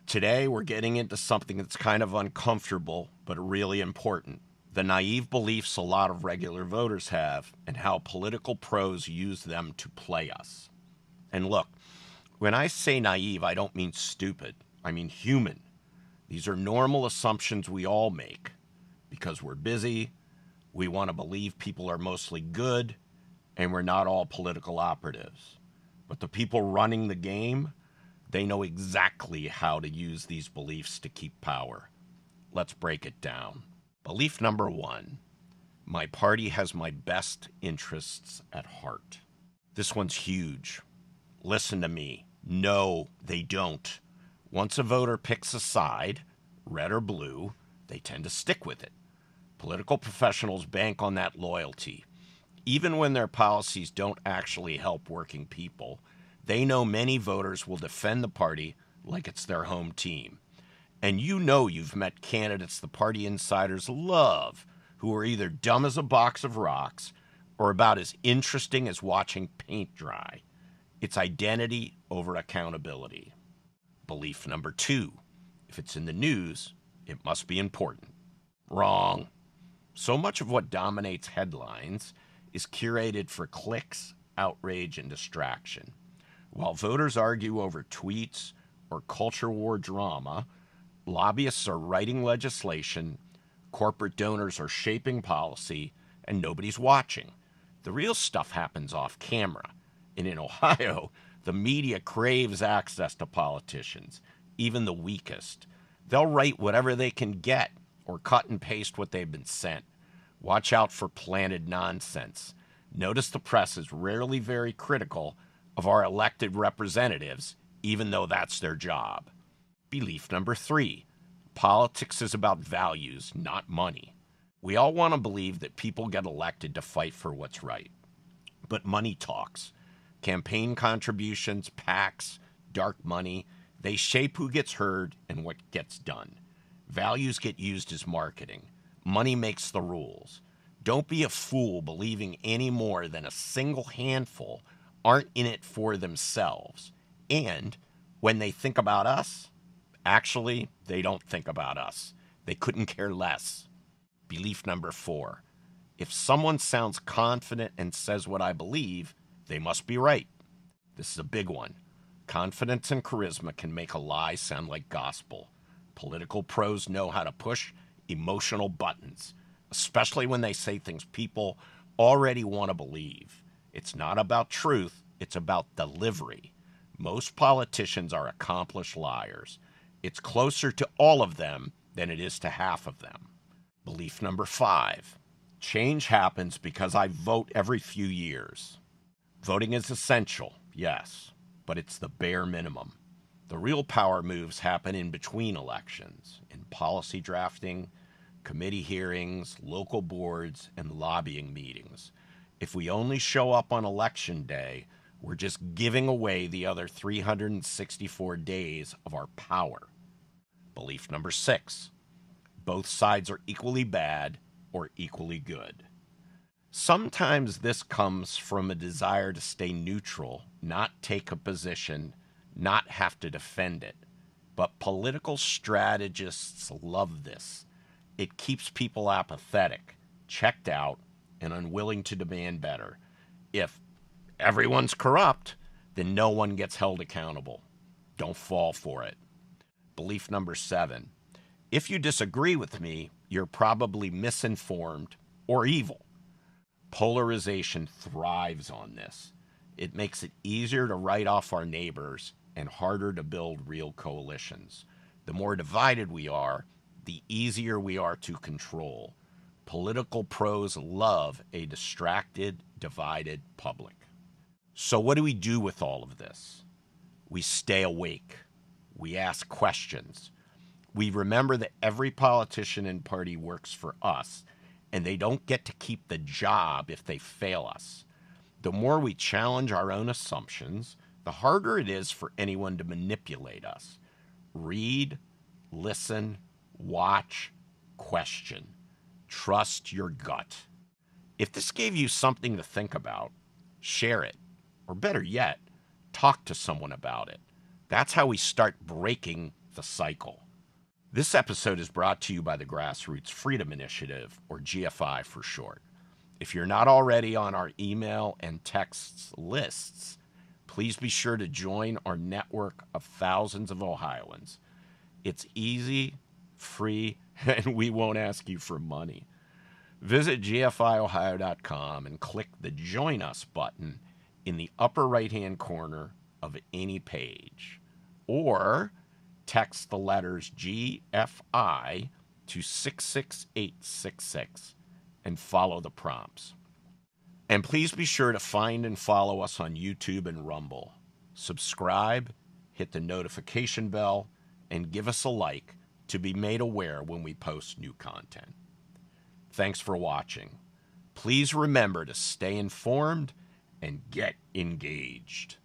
Today, we're getting into something that's kind of uncomfortable, but really important. The naive beliefs a lot of regular voters have, and how political pros use them to play us. And look, when I say naive, I don't mean stupid. I mean human. These are normal assumptions we all make because we're busy, we want to believe people are mostly good, and we're not all political operatives. But the people running the game, they know exactly how to use these beliefs to keep power. Let's break it down. Belief number one, my party has my best interests at heart. This one's huge. Listen to me. No, they don't. Once a voter picks a side, red or blue, they tend to stick with it. Political professionals bank on that loyalty. Even when their policies don't actually help working people, they know many voters will defend the party like it's their home team. And you know you've met candidates the party insiders love, who are either dumb as a box of rocks or about as interesting as watching paint dry. It's identity over accountability. Belief number two, if it's in the news, it must be important. Wrong. So much of what dominates headlines is curated for clicks, outrage, and distraction. While voters argue over tweets or culture war drama, lobbyists are writing legislation, corporate donors are shaping policy, and nobody's watching. The real stuff happens off camera. And in Ohio, the media craves access to politicians, even the weakest. They'll write whatever they can get or cut and paste what they've been sent. Watch out for planted nonsense. Notice the press is rarely very critical of our elected representatives, even though that's their job. Belief number three, politics is about values, not money. We all want to believe that people get elected to fight for what's right. But money talks. Campaign contributions, PACs, dark money, they shape who gets heard and what gets done. Values get used as marketing. Money makes the rules. Don't be a fool believing any more than a single handful aren't in it for themselves. And when they think about us, actually, they don't think about us. They couldn't care less. Belief number four, if someone sounds confident and says what I believe, they must be right. This is a big one. Confidence and charisma can make a lie sound like gospel. Political pros know how to push emotional buttons, especially when they say things people already want to believe. It's not about truth, it's about delivery. Most politicians are accomplished liars. It's closer to all of them than it is to half of them. Belief number five, change happens because I vote every few years. Voting is essential, yes, but it's the bare minimum. The real power moves happen in between elections, in policy drafting, committee hearings, local boards, and lobbying meetings. If we only show up on election day, we're just giving away the other 364 days of our power. Belief number six, both sides are equally bad or equally good. Sometimes this comes from a desire to stay neutral, not take a position, not have to defend it. But political strategists love this. It keeps people apathetic, checked out, and unwilling to demand better. If everyone's corrupt, then no one gets held accountable. Don't fall for it. Belief number seven, if you disagree with me, you're probably misinformed or evil. Polarization thrives on this. It makes it easier to write off our neighbors and harder to build real coalitions. The more divided we are, the easier we are to control. Political pros love a distracted, divided public. So what do we do with all of this? We stay awake. We ask questions. We remember that every politician and party works for us, and they don't get to keep the job if they fail us. The more we challenge our own assumptions, the harder it is for anyone to manipulate us. Read, listen, watch, question. Trust your gut. If this gave you something to think about, share it. Or better yet, talk to someone about it. That's how we start breaking the cycle. This episode is brought to you by the Grassroots Freedom Initiative, or GFI for short. If you're not already on our email and texts lists, please be sure to join our network of thousands of Ohioans. It's easy, free, and we won't ask you for money. Visit GFIOhio.com and click the Join Us button in the upper right-hand corner of any page. Or text the letters GFI to 66866 and follow the prompts. And please be sure to find and follow us on YouTube and Rumble. Subscribe, hit the notification bell, and give us a like to be made aware when we post new content. Thanks for watching. Please remember to stay informed and get engaged.